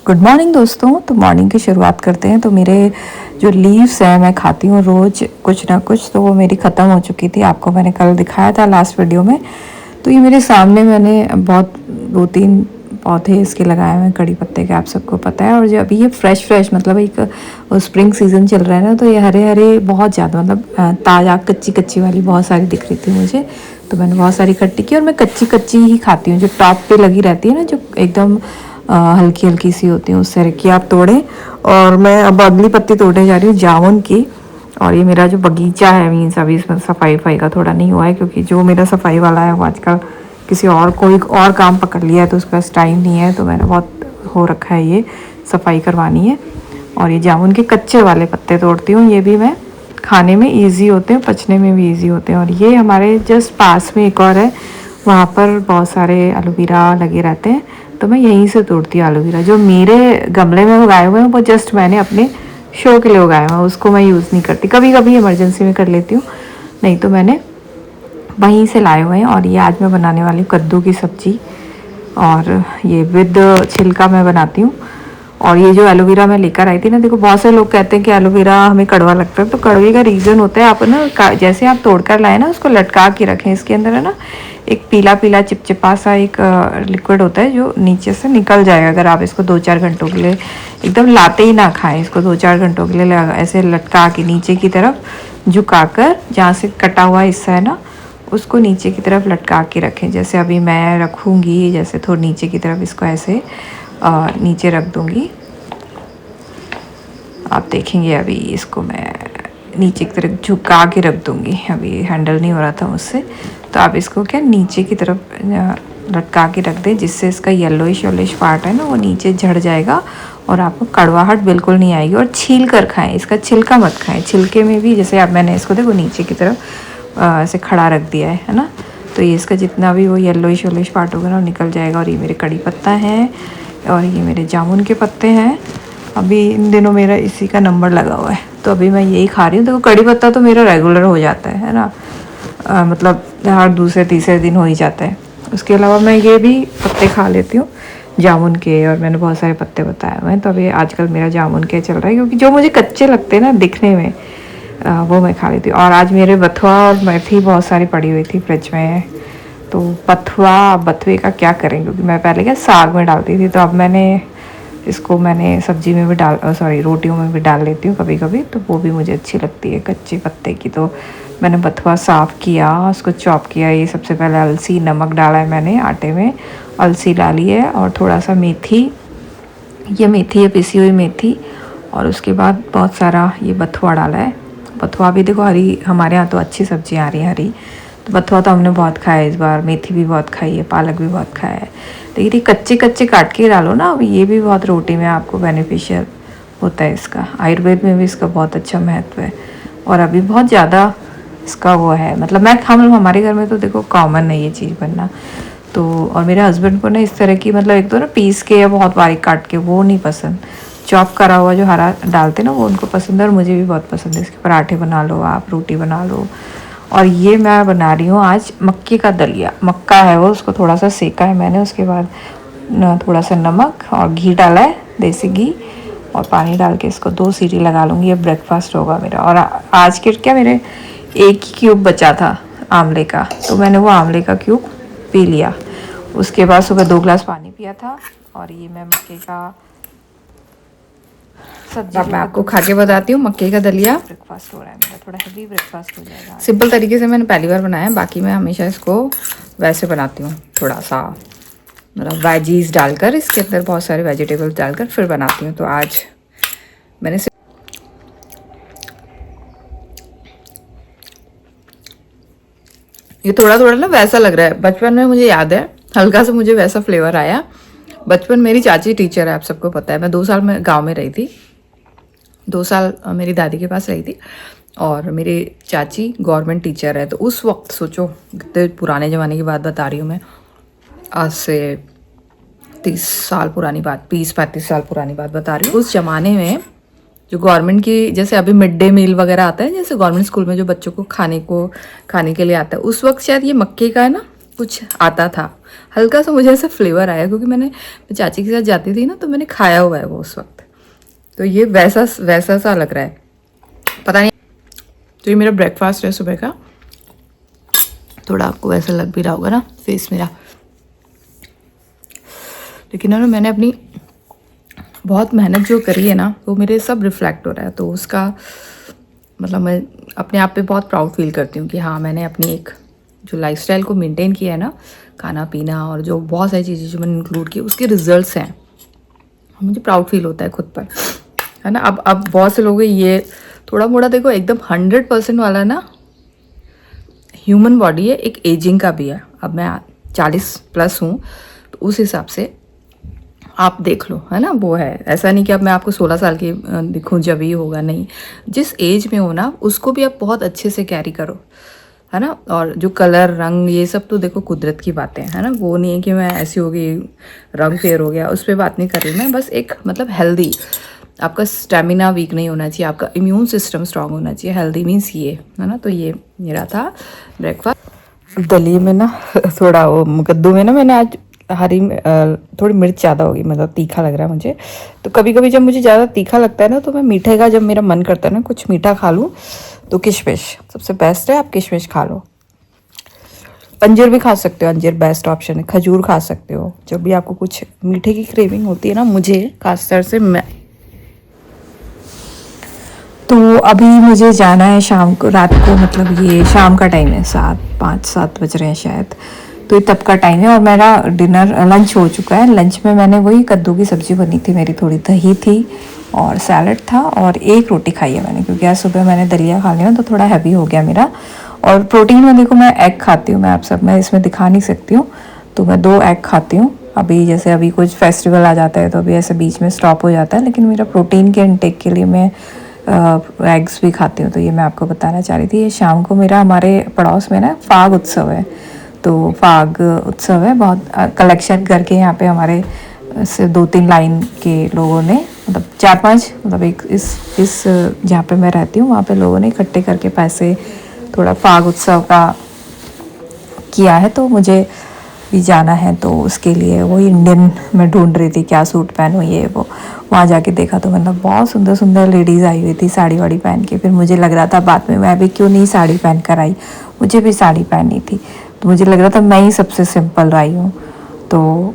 Good morning दोस्तों। तो morning की शुरुआत करते हैं। तो मेरे जो लीव्स हैं मैं खाती हूँ रोज़ कुछ ना कुछ, तो वो मेरी ख़त्म हो चुकी थी। आपको मैंने कल दिखाया था लास्ट वीडियो में। तो ये मेरे सामने मैंने बहुत 2-3 पौधे इसके लगाए हुए हैं कड़ी पत्ते के, आप सबको पता है। और जो अभी ये फ्रेश मतलब एक स्प्रिंग सीज़न चल रहा है ना, तो ये हरे हरे बहुत ज़्यादा मतलब ताज़ा कच्ची कच्ची वाली बहुत सारी दिख रही थी मुझे। तो मैंने बहुत सारी इकट्ठी की और मैं कच्ची कच्ची ही खाती हूँ। जो टॉप पे लगी रहती है ना, जो एकदम हल्की हल्की सी होती है, उस तरह की आप तोड़ें। और मैं अब अगली पत्ती तोड़ने जा रही हूँ जामुन की। और ये मेरा जो बगीचा है, मीन्स अभी इसमें सफाई वफाई का थोड़ा नहीं हुआ है, क्योंकि जो मेरा सफाई वाला है वो आजकल किसी और कोई और काम पकड़ लिया है, तो उसके पास टाइम नहीं है। तो मैंने बहुत हो रखा है, ये सफाई करवानी है। और ये जामुन के कच्चे वाले पत्ते तोड़ती हूँ। ये भी मैं खाने में ईजी होते हैं, पचने में भी ईजी होते हैं। और ये हमारे जस्ट पास में एक और है, वहाँ पर बहुत सारे एलोवेरा लगे रहते हैं, तो मैं यहीं से तोड़ती हूँ एलोवेरा। जो मेरे गमले में उगाए हुए हैं वो जस्ट मैंने अपने शो के लिए उगाया हुआ है, उसको मैं यूज़ नहीं करती। कभी कभी इमरजेंसी में कर लेती हूँ, नहीं तो मैंने वहीं से लाए हुए हैं। और ये आज मैं बनाने वाली हूँ कद्दू की सब्ज़ी, और ये विद छिलका मैं बनाती हूँ। और ये जो एलोवेरा मैं लेकर आई थी ना, देखो बहुत से लोग कहते हैं कि एलोवेरा हमें कड़वा लगता है, तो कड़वे का रीज़न होता है, आप ना जैसे आप तोड़ कर लाए ना, उसको लटका के रखें। इसके अंदर है ना एक पीला पीला चिपचिपा सा एक लिक्विड होता है जो नीचे से निकल जाएगा अगर आप इसको 2-4 घंटों के लिए एकदम लाते ही ना खाएं। इसको 2-4 घंटों के लिए ऐसे लटका के नीचे की तरफ झुकाकर, जहाँ से कटा हुआ हिस्सा है ना उसको नीचे की तरफ लटका के रखें। जैसे अभी मैं रखूँगी, जैसे थोड़ी नीचे की तरफ इसको ऐसे नीचे रख दूँगी, आप देखेंगे। अभी इसको मैं नीचे की तरफ झुका के रख दूँगी, अभी हैंडल नहीं हो रहा था मुझसे। तो आप इसको क्या नीचे की तरफ लटका के रख दें, जिससे इसका येलोइश पार्ट है ना वो नीचे झड़ जाएगा और आपको कड़वाहट बिल्कुल नहीं आएगी। और छील कर खाएं, इसका छिलका मत खाएं। छिलके में भी जैसे अब मैंने इसको देखो नीचे की तरफ ऐसे खड़ा रख दिया है ना, तो ये इसका जितना भी वो येलोइश पार्ट होगा ना वो निकल जाएगा। और ये मेरे कड़ी पत्ता है और ये मेरे जामुन के पत्ते हैं। अभी इन दिनों मेरा इसी का नंबर लगा हुआ है, तो अभी मैं यही खा रही हूँ। देखो कड़ी पत्ता तो मेरा रेगुलर हो जाता है ना, मतलब हर दूसरे तीसरे दिन हो ही जाता है। उसके अलावा मैं ये भी पत्ते खा लेती हूँ जामुन के, और मैंने बहुत सारे पत्ते बताए हुए हैं। तो अभी आजकल मेरा जामुन के चल रहा है, क्योंकि जो मुझे कच्चे लगते हैं ना दिखने में, वो मैं खा लेती हूँ। और आज मेरे बथुआ और मेथी बहुत सारी पड़ी हुई थी फ्रिज में, तो बथुए का क्या करें, क्योंकि मैं पहले क्या साग में डालती थी, तो अब मैंने सब्जी में भी रोटियों में भी डाल लेती हूँ कभी कभी, तो वो भी मुझे अच्छी लगती है कच्चे पत्ते की। तो मैंने बथुआ साफ़ किया, उसको चॉप किया। ये सबसे पहले अलसी नमक डाला है मैंने आटे में, अलसी डाली है और थोड़ा सा मेथी, ये मेथी है पिसी हुई मेथी। और उसके बाद बहुत सारा ये बथुआ डाला है। बथुआ भी देखो हरी, हमारे यहाँ तो अच्छी सब्जियाँ आ रही हैं हरी, तो बथुआ तो हमने बहुत खाया है इस बार। मेथी भी बहुत खाई है, पालक भी बहुत खाया है। लेकिन ये कच्चे कच्चे काट के डालो ना, ये भी बहुत रोटी में आपको बेनिफिशियल होता है। इसका आयुर्वेद में भी इसका बहुत अच्छा महत्व है, और अभी बहुत ज़्यादा इसका वो है, मतलब हमारे घर में तो देखो कॉमन है ये चीज़ बनना। तो और मेरे हस्बैंड को ना इस तरह की, मतलब एक तो ना पीस के या बहुत बारीक काट के वो नहीं पसंद, चॉप करा हुआ जो हरा डालते ना वो उनको पसंद है, और मुझे भी बहुत पसंद है। इसके पराठे बना लो आप, रोटी बना लो। और ये मैं बना रही हूँ आज मक्के का दलिया। मक्का है वो, उसको थोड़ा सा सेका है मैंने, उसके बाद थोड़ा सा नमक और घी डाला है, देसी घी, और पानी डाल के इसको 2 सीटी लगा लूँगी। ये ब्रेकफास्ट होगा मेरा। और आज के क्या मेरे एक ही क्यूब बचा था आंवले का, तो मैंने वो आंवले का क्यूब पी लिया। उसके बाद सुबह 2 ग्लास पानी पिया था। और ये मैं मक्के का सब्जी, अब मैं आपको खा के बताती हूँ मक्के का दलिया। ब्रेकफास्ट हो रहा है मेरा, थोड़ा हेवी ब्रेकफास्ट हो जाएगा। सिंपल तरीके से मैंने पहली बार बनाया, बाकी मैं हमेशा इसको वैसे बनाती हूँ, थोड़ा सा मतलब वेजीज डालकर, इसके अंदर बहुत सारे वेजिटेबल्स डालकर फिर बनाती हूँ। तो आज मैंने ये थोड़ा थोड़ा ना वैसा लग रहा है, बचपन में मुझे याद है हल्का सा मुझे वैसा फ्लेवर आया। बचपन मेरी चाची टीचर है, आप सबको पता है। मैं 2 साल में गांव में रही थी, 2 साल मेरी दादी के पास रही थी, और मेरी चाची गवर्नमेंट टीचर है। तो उस वक्त सोचो, कितने पुराने ज़माने की बात बता रही हूँ मैं, आज से 30 साल पुरानी बात, 20-35 साल पुरानी बात बता रही हूँ। उस ज़माने में जो गवर्नमेंट की, जैसे अभी मिड डे मील वगैरह आता है, जैसे गवर्नमेंट स्कूल में जो बच्चों को खाने के लिए आता है, उस वक्त शायद ये मक्के का है ना कुछ आता था, हल्का सा मुझे ऐसा फ्लेवर आया, क्योंकि मैं चाची के साथ जाती थी ना, तो मैंने खाया हुआ है वो उस वक्त। तो ये वैसा वैसा सा लग रहा है, पता नहीं। तो ये मेरा ब्रेकफास्ट है सुबह का। थोड़ा आपको वैसा लग भी रहा होगा ना फेस मेरा, लेकिन ना मैंने अपनी बहुत मेहनत जो करी है ना, वो मेरे सब रिफ्लेक्ट हो रहा है। तो उसका मतलब मैं अपने आप पे बहुत प्राउड फील करती हूँ कि हाँ, मैंने अपनी एक जो लाइफस्टाइल को मेंटेन किया है ना, खाना पीना और जो बहुत सारी चीज़ें जो मैंने इंक्लूड की, उसके रिजल्ट्स हैं। मुझे प्राउड फील होता है खुद पर, है ना। अब बहुत से लोग ये थोड़ा मोड़ा देखो, एकदम 100% वाला ना ह्यूमन बॉडी है, एक एजिंग का भी है। अब मैं 40+ हूँ, तो उस हिसाब से आप देख लो, है ना। वो है, ऐसा नहीं कि अब मैं आपको 16 साल की दिखूँ जब ही होगा, नहीं। जिस एज में हो ना, उसको भी आप बहुत अच्छे से कैरी करो, है ना। और जो कलर रंग ये सब तो देखो कुदरत की बातें हैं, है ना। वो नहीं है कि मैं ऐसी हो गई, रंग फेयर हो गया, उस पर बात नहीं कर रही मैं। बस एक मतलब हेल्दी, आपका स्टेमिना वीक नहीं होना चाहिए, आपका इम्यून सिस्टम स्ट्रांग होना चाहिए। हेल्दी मीन्स ये, है ना। तो ये मेरा था ब्रेकफास्ट। दलिए में ना थोड़ा वो कद्दू में ना मैंने आज थोड़ी मिर्च ज़्यादा होगी, मतलब तीखा लग रहा है मुझे। तो कभी कभी जब मुझे ज़्यादा तीखा लगता है ना, तो मैं मीठे का, जब मेरा मन करता है ना कुछ मीठा खा लूँ, तो किशमिश सबसे बेस्ट है। आप किशमिश खा लो, अंजीर भी खा सकते हो, अंजीर बेस्ट ऑप्शन है। खजूर खा सकते हो, जब भी आपको कुछ मीठे की क्रेविंग होती है ना, मुझे खासतौर से मैं। तो अभी मुझे जाना है शाम को, रात को, मतलब ये शाम का टाइम है, 5-7 बज रहे हैं शायद। तो ये तब का टाइम है और मेरा डिनर लंच हो चुका है। लंच में मैंने वही कद्दू की सब्ज़ी बनी थी मेरी, थोड़ी दही थी और सैलड था और एक रोटी खाई है मैंने, क्योंकि आज सुबह मैंने दलिया खा लिया तो थोड़ा हैवी हो गया मेरा। और प्रोटीन में देखो, मैं एग खाती हूँ, मैं आप सब मैं इसमें दिखा नहीं सकती हूँ, तो मैं 2 एग खाती हूँ। अभी जैसे अभी कुछ फेस्टिवल आ जाता है तो अभी ऐसे बीच में स्टॉप हो जाता है, लेकिन मेरा प्रोटीन के इनटेक के लिए मैं एग्स भी खाती हूँ। तो ये मैं आपको बताना चाह रही थी। ये शाम को मेरा हमारे पड़ोस में ना फाग उत्सव है, तो फाग उत्सव है, बहुत कलेक्शन करके यहाँ पे हमारे से 2-3 लाइन के लोगों ने, मतलब 4-5, मतलब एक इस जहाँ पे मैं रहती हूँ वहाँ पे लोगों ने इकट्ठे करके पैसे थोड़ा फाग उत्सव का किया है। तो मुझे भी जाना है, तो उसके लिए वो इंडियन मैं ढूंढ रही थी क्या सूट पहनूँ, ये वो। वहाँ जाके देखा तो मतलब बहुत सुंदर सुंदर लेडीज़ आई हुई थी साड़ी वाड़ी पहन के। फिर मुझे लग रहा था बाद में मैं भी क्यों नहीं साड़ी पहन कर आई, मुझे भी साड़ी पहननी थी। तो मुझे लग रहा था मैं ही सबसे सिंपल आई हूँ। तो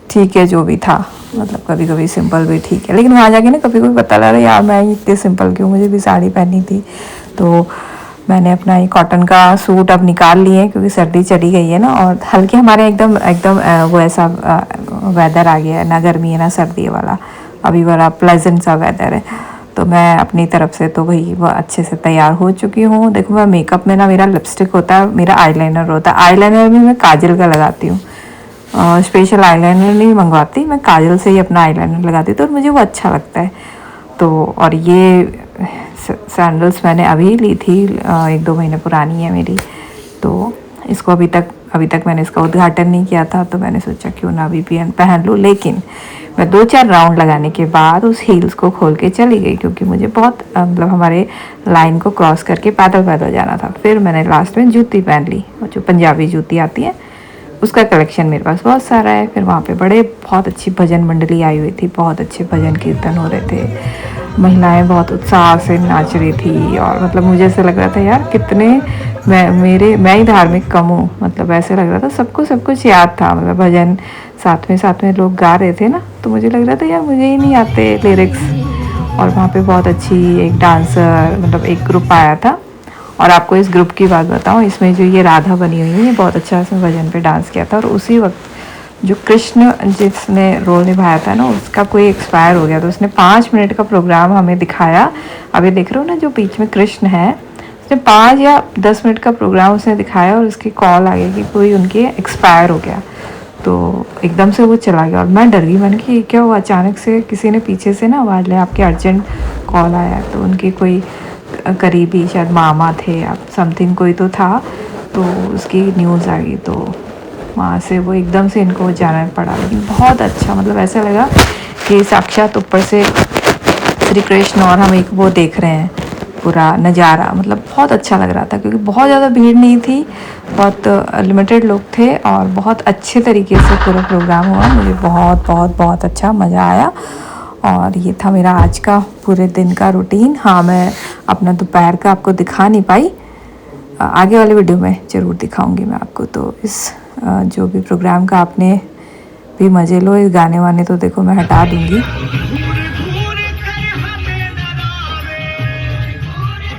ठीक है, जो भी था, मतलब कभी कभी सिंपल भी ठीक है, लेकिन वहाँ जाके ना कभी कभी पता लगा यार मैं इतनी सिंपल क्यों, मुझे भी साड़ी पहननी थी। तो मैंने अपना ये कॉटन का सूट अब निकाल लिए, क्योंकि सर्दी चली गई है ना, और हल्के हमारे एकदम एकदम वो ऐसा वेदर आ गया है, ना गर्मी है ना सर्दी वाला, अभी बड़ा प्लेजेंट सा वेदर है। तो मैं अपनी तरफ से तो भाई वो अच्छे से तैयार हो चुकी हूँ। देखो मैं मेकअप में ना, मेरा लिपस्टिक होता है, मेरा आईलाइनर होता है। आईलाइनर भी मैं काजल का लगाती हूँ, स्पेशल आईलाइनर नहीं मंगवाती, मैं काजल से ही अपना आईलाइनर लगाती हूँ, तो मुझे वो अच्छा लगता है। तो और ये सैंडल्स मैंने अभी ली थी, 1-2 महीने पुरानी है मेरी। तो इसको अभी तक मैंने इसका उद्घाटन नहीं किया था, तो मैंने सोचा क्यों ना अभी पहन लूँ। लेकिन मैं 2-4 राउंड लगाने के बाद उस हील्स को खोल के चली गई, क्योंकि मुझे बहुत मतलब हमारे लाइन को क्रॉस करके पैदल पैदल जाना था। फिर मैंने लास्ट में जूती पहन ली, और जो पंजाबी जूती आती है उसका कलेक्शन मेरे पास बहुत सारा है। फिर वहाँ पे बहुत अच्छी भजन मंडली आई हुई थी, बहुत अच्छे भजन कीर्तन हो रहे थे, महिलाएं बहुत उत्साह से नाच रही थी। और मतलब मुझे ऐसा लग रहा था यार कितने मैं ही धार्मिक कम हूँ, मतलब ऐसे लग रहा था सबको सब कुछ याद था, मतलब भजन साथ में लोग गा रहे थे ना, तो मुझे लग रहा था यार मुझे ही नहीं आते लिरिक्स। और वहाँ पे बहुत अच्छी एक डांसर, मतलब एक ग्रुप आया था। और आपको इस ग्रुप की बात बताऊँ, इसमें जो ये राधा बनी हुई है, ये बहुत अच्छा इसमें भजन पे डांस किया था। और उसी वक्त जो कृष्ण जिसने रोल निभाया था ना, उसका कोई एक्सपायर हो गया, तो उसने 5 मिनट का प्रोग्राम हमें दिखाया। अभी देख रहे हो ना जो बीच में कृष्ण है, उसने 5 या 10 मिनट का प्रोग्राम उसने दिखाया, और उसकी कॉल आ गई कि कोई उनके एक्सपायर हो गया। तो एकदम से वो चला गया और मैं डर गई, मैंने कि क्या हुआ, अचानक से किसी ने पीछे से ना आवाज़ लिया आपके अर्जेंट कॉल आया। तो उनकी कोई करीबी शायद मामा थे या समथिंग कोई तो था, तो उसकी न्यूज़ आ गई। तो वहाँ से वो एकदम से इनको जाना पड़ा, लेकिन बहुत अच्छा, मतलब ऐसा लगा कि साक्षात ऊपर से श्री कृष्ण और हम एक वो देख रहे हैं, पूरा नज़ारा मतलब बहुत अच्छा लग रहा था, क्योंकि बहुत ज़्यादा भीड़ नहीं थी, बहुत लिमिटेड लोग थे और बहुत अच्छे तरीके से पूरा प्रोग्राम हुआ। मुझे बहुत बहुत बहुत अच्छा मज़ा आया। और ये था मेरा आज का पूरे दिन का रूटीन। हाँ, मैं अपना दोपहर का आपको दिखा नहीं पाई, आगे वाले वीडियो में ज़रूर दिखाऊंगी मैं आपको। तो इस जो भी प्रोग्राम का आपने भी मज़े लो, इस गाने वाने तो देखो मैं हटा दूंगी।